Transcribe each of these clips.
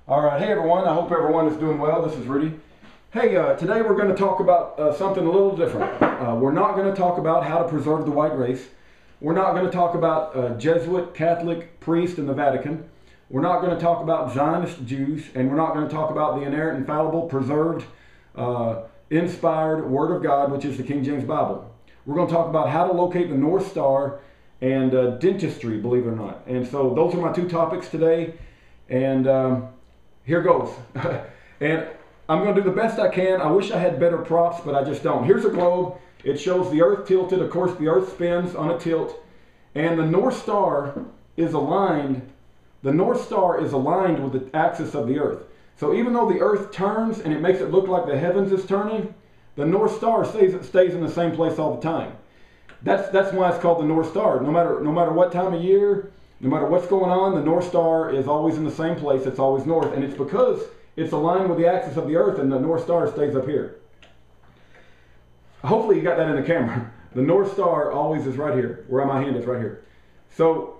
All right, hey everyone. I hope everyone is doing well. This is Rudy. Hey, today we're going to talk about something a little different. We're not going to talk about how to preserve the white race. We're not going to talk about Jesuit, Catholic, priest in the Vatican. We're not going to talk about Zionist Jews, and we're not going to talk about the inerrant, infallible, preserved, inspired Word of God, which is the King James Bible. We're going to talk about how to locate the North Star and dentistry, believe it or not. And so those are my two topics today. And here goes. And I'm going to do the best I can. I wish I had better props, but I just don't. Here's a globe. It shows the Earth tilted. Of course, the Earth spins on a tilt. And the North Star is aligned. The North Star is aligned with the axis of the Earth. So even though the Earth turns and it makes it look like the heavens is turning, the North Star stays in the same place all the time. That's why it's called the North Star. No matter what time of year, no matter what's going on, the North Star is always in the same place. It's always north. And it's because it's aligned with the axis of the Earth and the North Star stays up here. Hopefully you got that in the camera. The North Star always is right here, where my hand is right here. So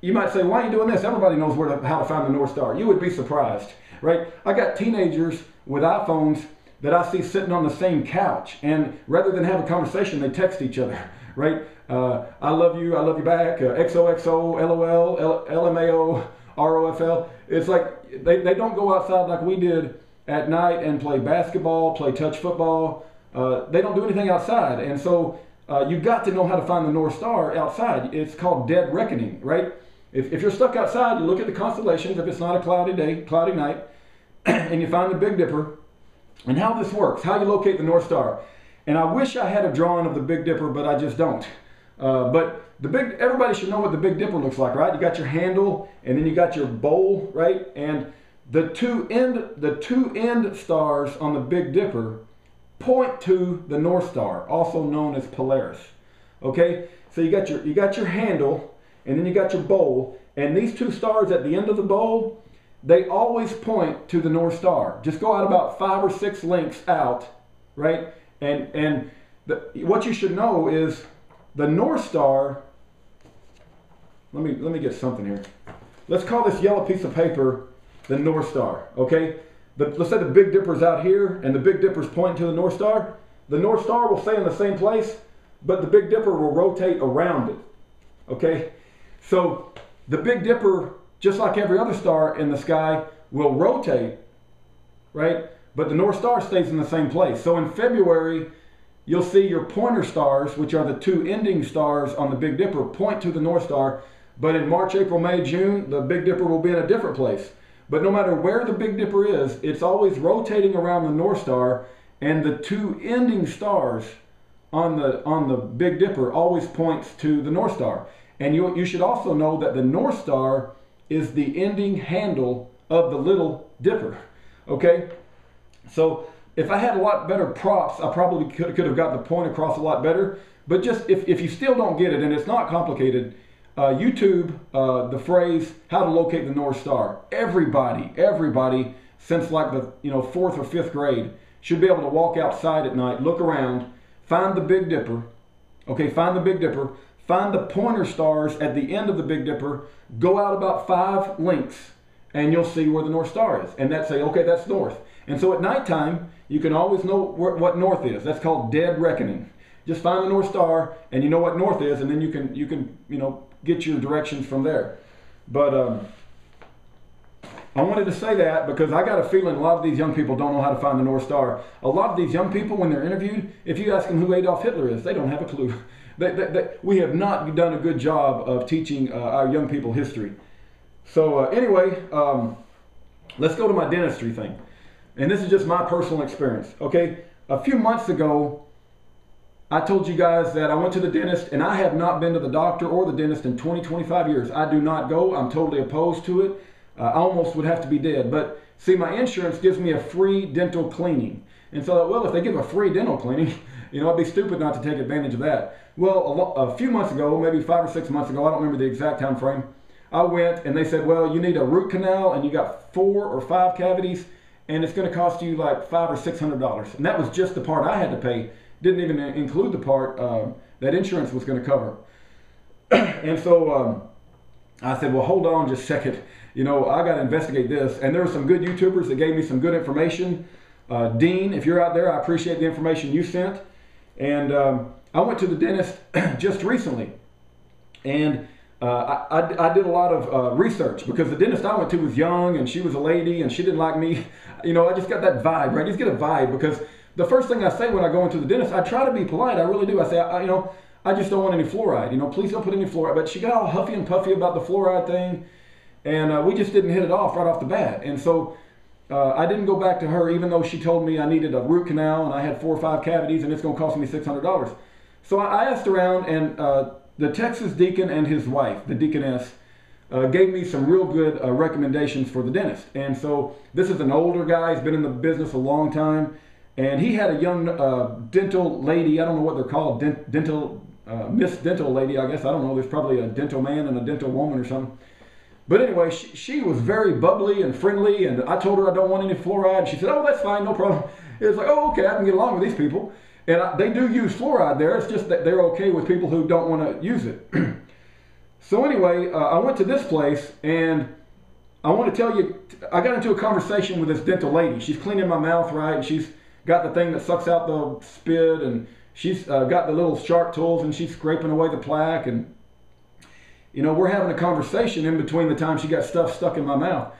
you might say, why are you doing this? Everybody knows how to find the North Star. You would be surprised, right? I got teenagers with iPhones that I see sitting on the same couch. And rather than have a conversation, they text each other, right? I love you back, XOXO, LOL, LMAO, ROFL. It's like they don't go outside like we did at night and play basketball, play touch football. They don't do anything outside. And so you've got to know how to find the North Star outside. It's called dead reckoning, right? If you're stuck outside, you look at the constellations, if it's not a cloudy day, cloudy night, and you find the Big Dipper, and how this works, how you locate the North Star. And I wish I had a drawing of the Big Dipper, but I just don't. But everybody should know what the Big Dipper looks like, right? You got your handle, and then you got your bowl, right? And the two end stars on the Big Dipper point to the North Star, also known as Polaris. Okay, so you got your handle, and then you got your bowl, and these two stars at the end of the bowl, they always point to the North Star. Just go out about 5 or 6 links out, right? And what you should know is the North Star. Let me get something here. Let's call this yellow piece of paper the North Star. Okay. Let's say the Big Dipper's out here, and the Big Dipper's pointing to the North Star. The North Star will stay in the same place, but the Big Dipper will rotate around it. Okay. So the Big Dipper, just like every other star in the sky, will rotate, right? But the North Star stays in the same place. So in February, you'll see your pointer stars, which are the two ending stars on the Big Dipper, point to the North Star. But in March, April, May, June, the Big Dipper will be in a different place. But no matter where the Big Dipper is, it's always rotating around the North Star, and the two ending stars on the Big Dipper always points to the North Star. And you should also know that the North Star is the ending handle of the Little Dipper. Okay? So if I had a lot better props, I probably could have got the point across a lot better. But just if you still don't get it, and it's not complicated, YouTube the phrase how to locate the North Star. Everybody since like the 4th or 5th grade should be able to walk outside at night, look around, find the Big Dipper. Okay, find the Big Dipper. Find the pointer stars at the end of the Big Dipper. Go out about 5 links, and you'll see where the North Star is. And that's say, okay, that's north. And so at nighttime, you can always know what north is. That's called dead reckoning. Just find the North Star, and you know what north is, and then you can get your directions from there. But I wanted to say that because I got a feeling a lot of these young people don't know how to find the North Star. A lot of these young people, when they're interviewed, if you ask them who Adolf Hitler is, they don't have a clue. We have not done a good job of teaching our young people history. So anyway, let's go to my dentistry thing. And this is just my personal experience. Okay, a few months ago, I told you guys that I went to the dentist, and I have not been to the doctor or the dentist in 25 years. I do not go. I'm totally opposed to it. I almost would have to be dead. But see, my insurance gives me a free dental cleaning. And so, well, if they give a free dental cleaning, I'd be stupid not to take advantage of that. Well, a few months ago, maybe 5 or 6 months ago, I don't remember the exact time frame, I went and they said, well, you need a root canal and you got 4 or 5 cavities and it's going to cost you like $500 or $600. And that was just the part I had to pay. Didn't even include the part that insurance was going to cover. And so I said, well, hold on just a second. you know, I got to investigate this. And there were some good YouTubers that gave me some good information. Dean, if you're out there, I appreciate the information you sent. And I went to the dentist just recently, and I did a lot of research because the dentist I went to was young, and she was a lady, and she didn't like me. You know, I just got that vibe, right? You just get a vibe, because the first thing I say when I go into the dentist, I try to be polite. I really do. I say, you know, I just don't want any fluoride. You know, please don't put any fluoride. But she got all huffy and puffy about the fluoride thing, and we just didn't hit it off right off the bat. And so I didn't go back to her, even though she told me I needed a root canal and I had 4 or 5 cavities and it's going to cost me $600. So I asked around, and the Texas deacon and his wife, the deaconess, gave me some real good recommendations for the dentist. And so this is an older guy. He's been in the business a long time. And he had a young dental lady. I don't know what they're called. Miss Dental lady, I guess. I don't know. There's probably a dental man and a dental woman or something. But anyway, she was very bubbly and friendly. And I told her I don't want any fluoride. She said, oh, that's fine. No problem. It was like, oh, okay. I can get along with these people. And they do use fluoride there. It's just that they're okay with people who don't want to use it. So anyway, I went to this place, and I want to tell you, I got into a conversation with this dental lady. She's cleaning my mouth, right? And she's got the thing that sucks out the spit, and she's got the little sharp tools, and she's scraping away the plaque. And, you know, we're having a conversation in between the time she got stuff stuck in my mouth.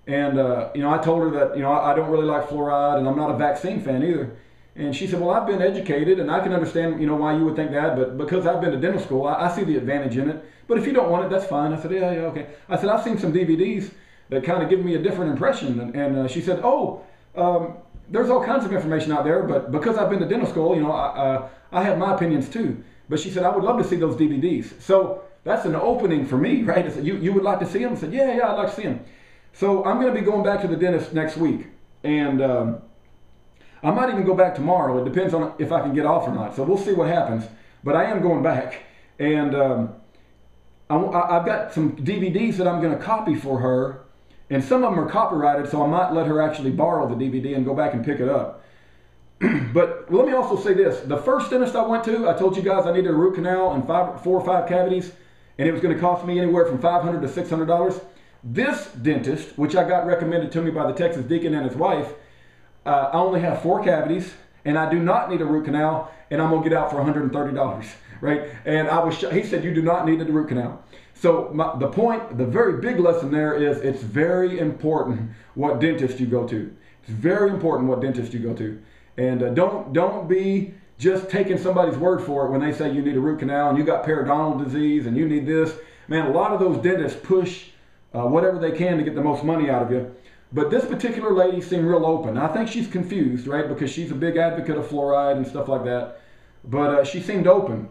And, you know, I told her that, you know, I don't really like fluoride, and I'm not a vaccine fan either. And she said, well, I've been educated, and I can understand, you know, why you would think that, but because I've been to dental school, I see the advantage in it. But if you don't want it, that's fine. I said, yeah, okay. I said, I've seen some DVDs that kind of give me a different impression. And she said, oh, there's all kinds of information out there, but because I've been to dental school, you know, I have my opinions too. But she said, I would love to see those DVDs. So that's an opening for me, right? I said, you would like to see them? I said, yeah, I'd like to see them. So I'm going to be going back to the dentist next week. And I might even go back tomorrow. It depends on if I can get off or not. So we'll see what happens. But I am going back. And I've got some DVDs that I'm going to copy for her. And some of them are copyrighted, so I might let her actually borrow the DVD and go back and pick it up. But let me also say this. The first dentist I went to, I told you guys I needed a root canal and 4 or 5 cavities. And it was going to cost me anywhere from $500 to $600. This dentist, which I got recommended to me by the Texas deacon and his wife, I only have 4 cavities, and I do not need a root canal, and I'm going to get out for $130, right? And he said, you do not need a root canal. So the point, the very big lesson there is it's very important what dentist you go to. It's very important what dentist you go to. And don't be just taking somebody's word for it when they say you need a root canal and you got periodontal disease and you need this. Man, a lot of those dentists push whatever they can to get the most money out of you. But this particular lady seemed real open. I think she's confused, right? Because she's a big advocate of fluoride and stuff like that. But she seemed open.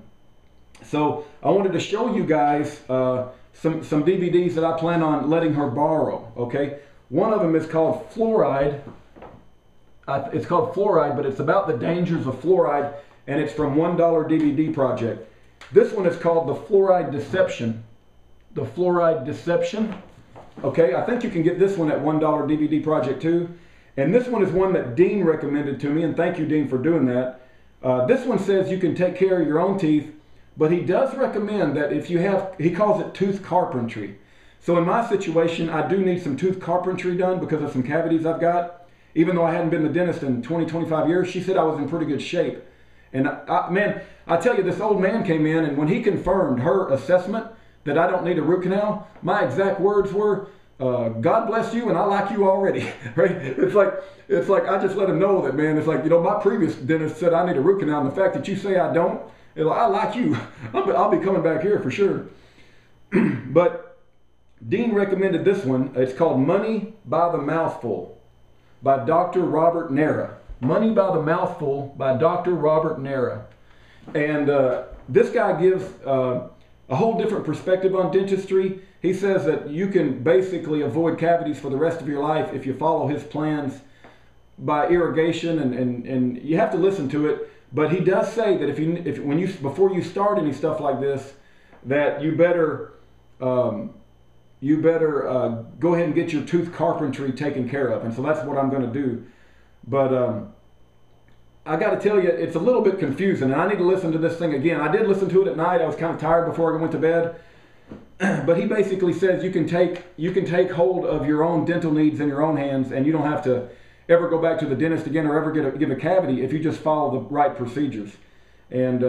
So I wanted to show you guys some DVDs that I plan on letting her borrow, okay? One of them is called Fluoride. It's called Fluoride, but it's about the dangers of fluoride, and it's from $1 DVD Project. This one is called The Fluoride Deception. The Fluoride Deception. Okay, I think you can get this one at $1 DVD Project too. And this one is one that Dean recommended to me, and thank you, Dean, for doing that. This one says you can take care of your own teeth, but he does recommend that if you have, he calls it tooth carpentry. So in my situation, I do need some tooth carpentry done because of some cavities I've got. Even though I hadn't been to the dentist in 20, 25 years, she said I was in pretty good shape. And man, I tell you, this old man came in, and when he confirmed her assessment that I don't need a root canal, my exact words were, God bless you and I like you already, right? It's like I just let him know that, man, it's like, you know, my previous dentist said I need a root canal, and the fact that you say I don't, I like you. I'll be coming back here for sure. But Dean recommended this one. It's called Money by the Mouthful by Dr. Robert Nera. Money by the Mouthful by Dr. Robert Nera. And this guy gives a whole different perspective on dentistry. He says that you can basically avoid cavities for the rest of your life if you follow his plans by irrigation, and you have to listen to it. But he does say that before you start any stuff like this, that you better go ahead and get your tooth carpentry taken care of. And so that's what I'm going to do. But I got to tell you, it's a little bit confusing, and I need to listen to this thing again. I did listen to it at night. I was kind of tired before I went to bed. but he basically says you can take hold of your own dental needs in your own hands, and you don't have to ever go back to the dentist again or ever give a cavity if you just follow the right procedures. And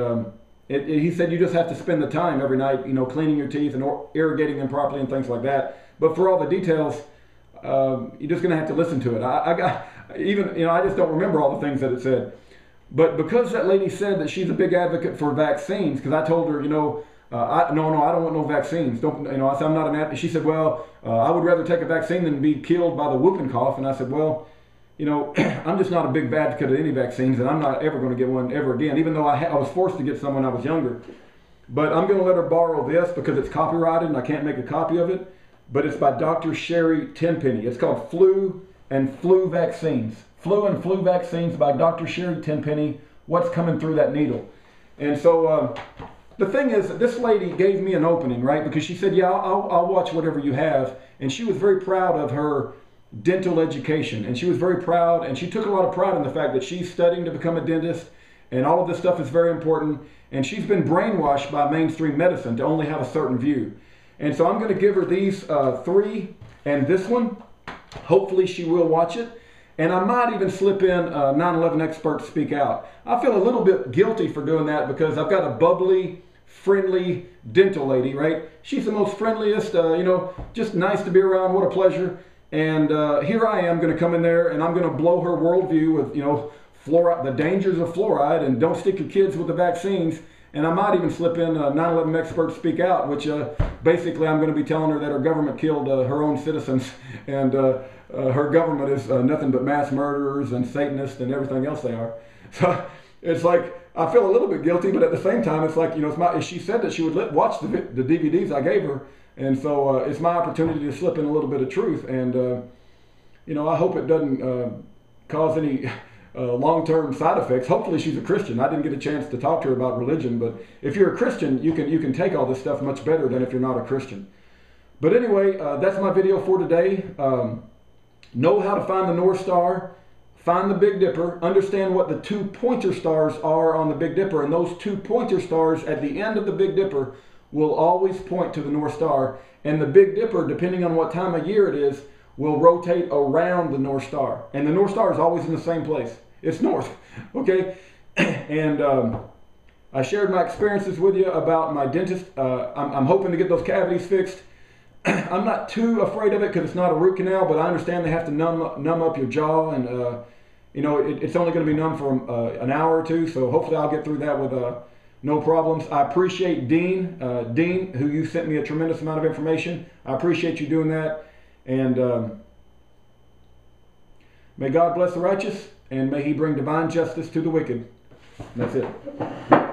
he said you just have to spend the time every night, cleaning your teeth and irrigating them properly and things like that. But for all the details, you're just going to have to listen to it. I just don't remember all the things that it said. But because that lady said that she's a big advocate for vaccines, because I told her, no, I don't want no vaccines. Don't, I said I'm not an advocate. She said, well, I would rather take a vaccine than be killed by the whooping cough. And I said, well, I'm just not a big advocate of any vaccines, and I'm not ever going to get one ever again, even though I was forced to get some when I was younger. But I'm going to let her borrow this because it's copyrighted and I can't make a copy of it. But it's by Dr. Sherry Tenpenny. It's called Flu and Flu Vaccines. Flu and Flu Vaccines by Dr. Sherry Tenpenny. What's coming through that needle? And so the thing is, this lady gave me an opening, right? Because she said, yeah, I'll watch whatever you have. And she was very proud of her dental education. And she was very proud, and she took a lot of pride in the fact that she's studying to become a dentist. And all of this stuff is very important. And she's been brainwashed by mainstream medicine to only have a certain view. And so I'm going to give her these 3 and this one. Hopefully she will watch it. And I might even slip in 9/11 Experts Speak Out. I feel a little bit guilty for doing that because I've got a bubbly, friendly dental lady, right? She's the most friendliest, just nice to be around. What a pleasure. And here I am going to come in there and I'm going to blow her worldview with, fluoride, the dangers of fluoride, and don't stick your kids with the vaccines. And I might even slip in 9/11 Experts Speak Out, which basically I'm going to be telling her that her government killed her own citizens, and her government is nothing but mass murderers and Satanists and everything else they are. So it's like, I feel a little bit guilty, but at the same time, it's like, she said that she would watch the DVDs I gave her. And so it's my opportunity to slip in a little bit of truth. And, I hope it doesn't cause any long-term side effects. Hopefully she's a Christian. I didn't get a chance to talk to her about religion, but if you're a Christian, you can take all this stuff much better than if you're not a Christian. But anyway, that's my video for today. Know how to find the North Star, find the Big Dipper, understand what the 2 pointer stars are on the Big Dipper, and those 2 pointer stars at the end of the Big Dipper will always point to the North Star. And the Big Dipper, depending on what time of year it is, will rotate around the North Star. And the North Star is always in the same place. It's north, okay? And I shared my experiences with you about my dentist. I'm hoping to get those cavities fixed. I'm not too afraid of it because it's not a root canal, but I understand they have to numb up your jaw, and it's only going to be numb for an hour or 2, so hopefully I'll get through that with no problems. I appreciate Dean, who you sent me a tremendous amount of information. I appreciate you doing that, and may God bless the righteous, and may He bring divine justice to the wicked. And that's it.